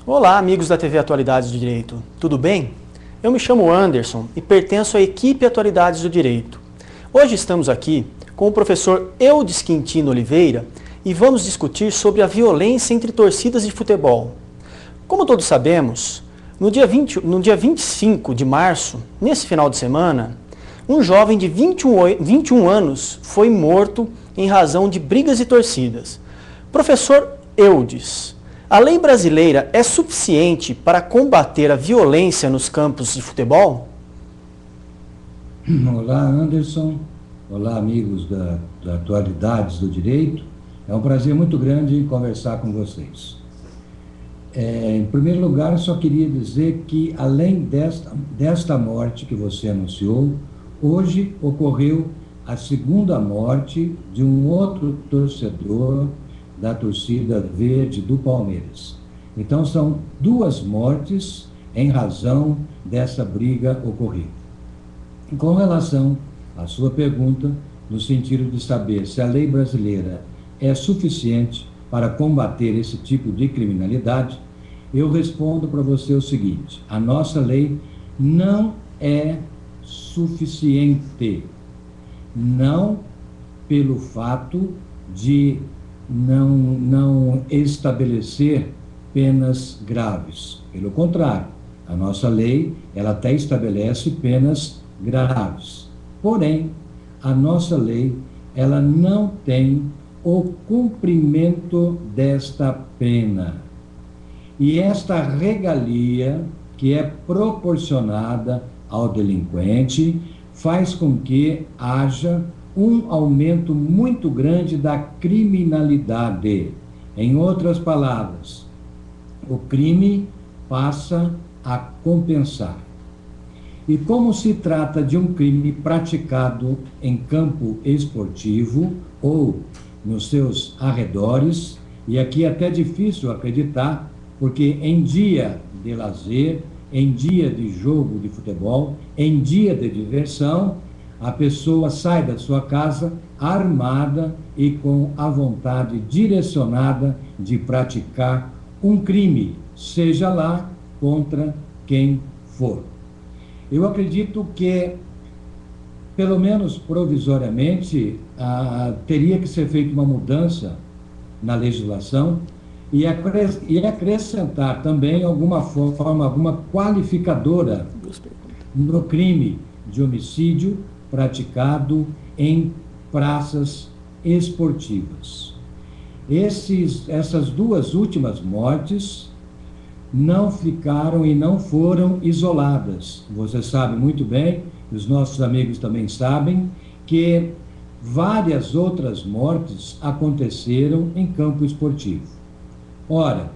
Olá, amigos da TV Atualidades do Direito. Tudo bem? Eu me chamo Anderson e pertenço à equipe Atualidades do Direito. Hoje estamos aqui com o professor Eudes Quintino Oliveira e vamos discutir sobre a violência entre torcidas de futebol. Como todos sabemos, no dia 25 de março, nesse final de semana, um jovem de 21 anos foi morto em razão de brigas de torcidas. Professor Eudes, a lei brasileira é suficiente para combater a violência nos campos de futebol? Olá, Anderson. Olá, amigos da Atualidades do Direito. É um prazer muito grande conversar com vocês. Em primeiro lugar, eu só queria dizer que, além desta morte que você anunciou, hoje ocorreu a segunda morte de um outro torcedor da torcida verde do Palmeiras. Então, são duas mortes em razão dessa briga ocorrida. Com relação à sua pergunta, no sentido de saber se a lei brasileira é suficiente para combater esse tipo de criminalidade, eu respondo para você o seguinte: a nossa lei não é suficiente, não pelo fato de não estabelecer penas graves. Pelo contrário, a nossa lei, ela até estabelece penas graves. Porém, a nossa lei, ela não tem o cumprimento desta pena. E esta regalia, que é proporcionada ao delinquente, faz com que haja um aumento muito grande da criminalidade. Em outras palavras, o crime passa a compensar. E como se trata de um crime praticado em campo esportivo ou nos seus arredores, e aqui é até difícil acreditar, porque em dia de lazer, em dia de jogo de futebol, em dia de diversão, a pessoa sai da sua casa armada e com a vontade direcionada de praticar um crime, seja lá contra quem for. Eu acredito que, pelo menos provisoriamente, teria que ser feita uma mudança na legislação e acrescentar também alguma forma, alguma qualificadora no crime de homicídio praticado em praças esportivas. Essas duas últimas mortes não ficaram e não foram isoladas. Você sabe muito bem, os nossos amigos também sabem, que várias outras mortes aconteceram em campo esportivo. Ora,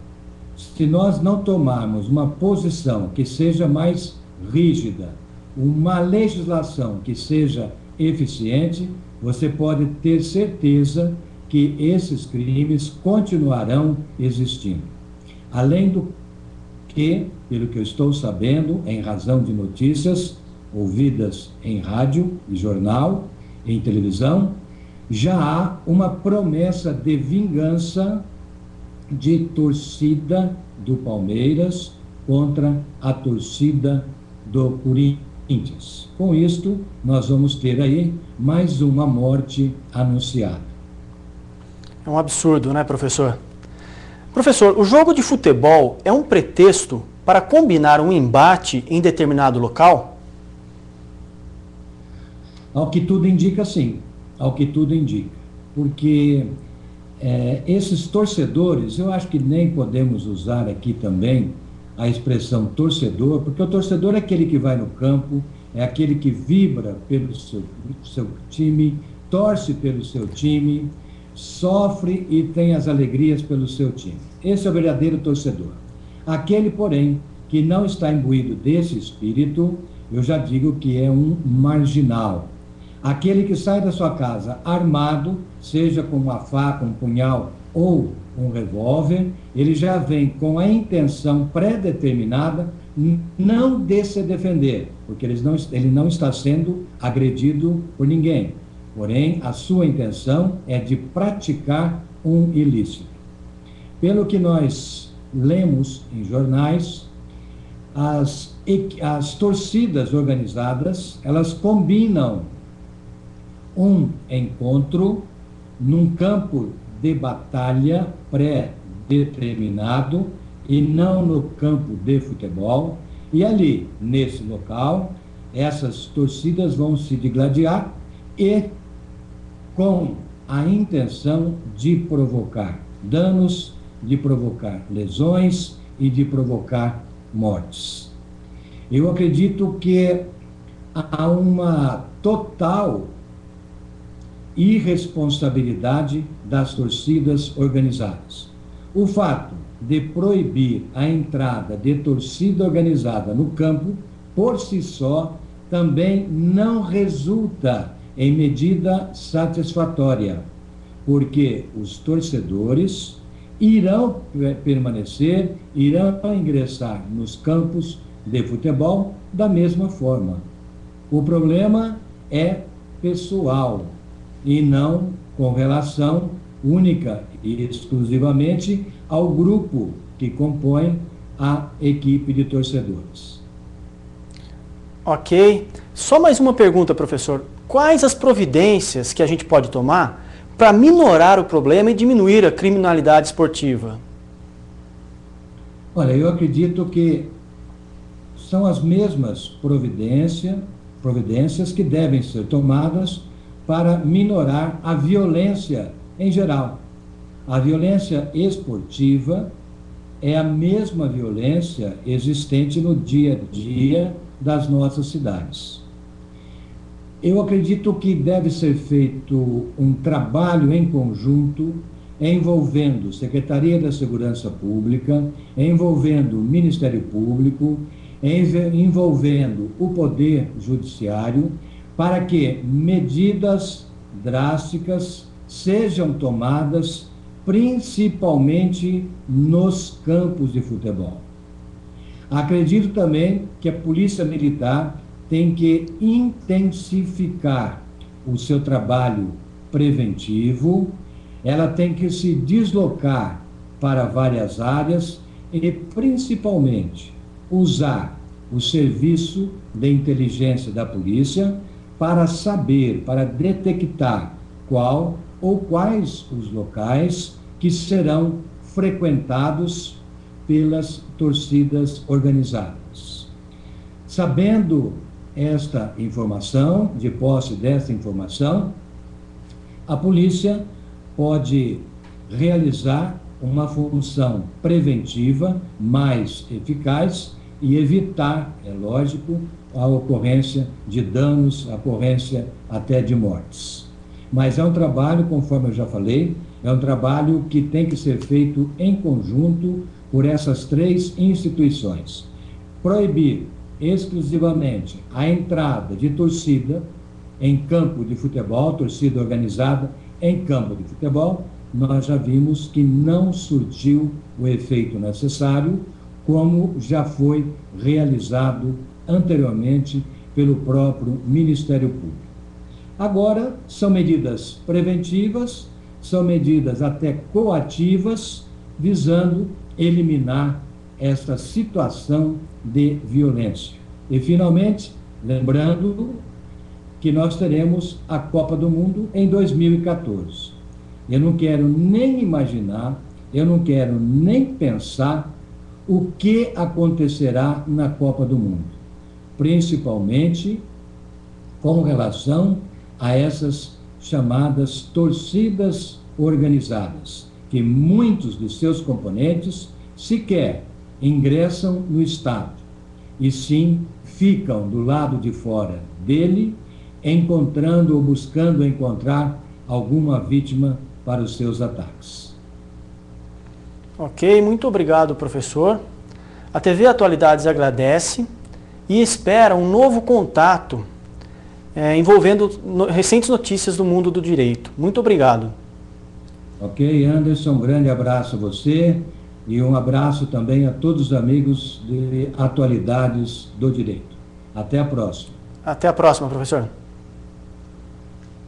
se nós não tomarmos uma posição que seja mais rígida, uma legislação que seja eficiente, você pode ter certeza que esses crimes continuarão existindo. Além do que, pelo que eu estou sabendo, em razão de notícias ouvidas em rádio e jornal, em televisão, já há uma promessa de vingança de torcida do Palmeiras contra a torcida do Corinthians. Com isto, nós vamos ter aí mais uma morte anunciada. É um absurdo, né, professor? Professor, o jogo de futebol é um pretexto para combinar um embate em determinado local? Ao que tudo indica, sim. Ao que tudo indica. Porque esses torcedores, eu acho que nem podemos usar aqui também a expressão torcedor, porque o torcedor é aquele que vai no campo, é aquele que vibra pelo seu time, torce pelo seu time, sofre e tem as alegrias pelo seu time. Esse é o verdadeiro torcedor. Aquele, porém, que não está imbuído desse espírito, eu já digo que é um marginal. Aquele que sai da sua casa armado, seja com uma faca, um punhal ou um revólver, ele já vem com a intenção pré-determinada não de se defender, porque ele não está sendo agredido por ninguém. Porém, a sua intenção é de praticar um ilícito. Pelo que nós lemos em jornais, as torcidas organizadas, elas combinam um encontro num campo de batalha pré-determinado e não no campo de futebol, e ali, nesse local, essas torcidas vão se digladiar e com a intenção de provocar danos, de provocar lesões e de provocar mortes. Eu acredito que há uma total irresponsabilidade das torcidas organizadas. O fato de proibir a entrada de torcida organizada no campo, por si só, também não resulta em medida satisfatória, porque os torcedores irão permanecer, irão ingressar nos campos de futebol da mesma forma. O problema é pessoal e não com relação única e exclusivamente ao grupo que compõe a equipe de torcedores. Ok. Só mais uma pergunta, professor. Quais as providências que a gente pode tomar para minorar o problema e diminuir a criminalidade esportiva? Olha, eu acredito que são as mesmas providências que devem ser tomadas para minorar a violência em geral. A violência esportiva é a mesma violência existente no dia a dia das nossas cidades. Eu acredito que deve ser feito um trabalho em conjunto envolvendo Secretaria da Segurança Pública, envolvendo o Ministério Público, envolvendo o Poder Judiciário, para que medidas drásticas sejam tomadas, principalmente nos campos de futebol. Acredito também que a Polícia Militar tem que intensificar o seu trabalho preventivo, ela tem que se deslocar para várias áreas e, principalmente, usar o serviço de inteligência da polícia para saber, para detectar qual ou quais os locais que serão frequentados pelas torcidas organizadas. Sabendo esta informação, de posse desta informação, a polícia pode realizar uma função preventiva mais eficaz e evitar, é lógico, a ocorrência de danos, a ocorrência até de mortes. Mas é um trabalho, conforme eu já falei, é um trabalho que tem que ser feito em conjunto por essas três instituições. Proibir exclusivamente a entrada de torcida em campo de futebol, torcida organizada em campo de futebol, nós já vimos que não surtiu o efeito necessário, como já foi realizado anteriormente pelo próprio Ministério Público. Agora, são medidas preventivas, são medidas até coativas, visando eliminar esta situação de violência. E, finalmente, lembrando que nós teremos a Copa do Mundo em 2014. Eu não quero nem imaginar, eu não quero nem pensar o que acontecerá na Copa do Mundo, principalmente com relação a essas chamadas torcidas organizadas, que muitos dos seus componentes sequer ingressam no estádio, e sim ficam do lado de fora dele, encontrando ou buscando encontrar alguma vítima para os seus ataques. Ok, muito obrigado, professor. A TV Atualidades agradece e espera um novo contato envolvendo recentes notícias do mundo do direito. Muito obrigado. Ok, Anderson, um grande abraço a você e um abraço também a todos os amigos de Atualidades do Direito. Até a próxima. Até a próxima, professor.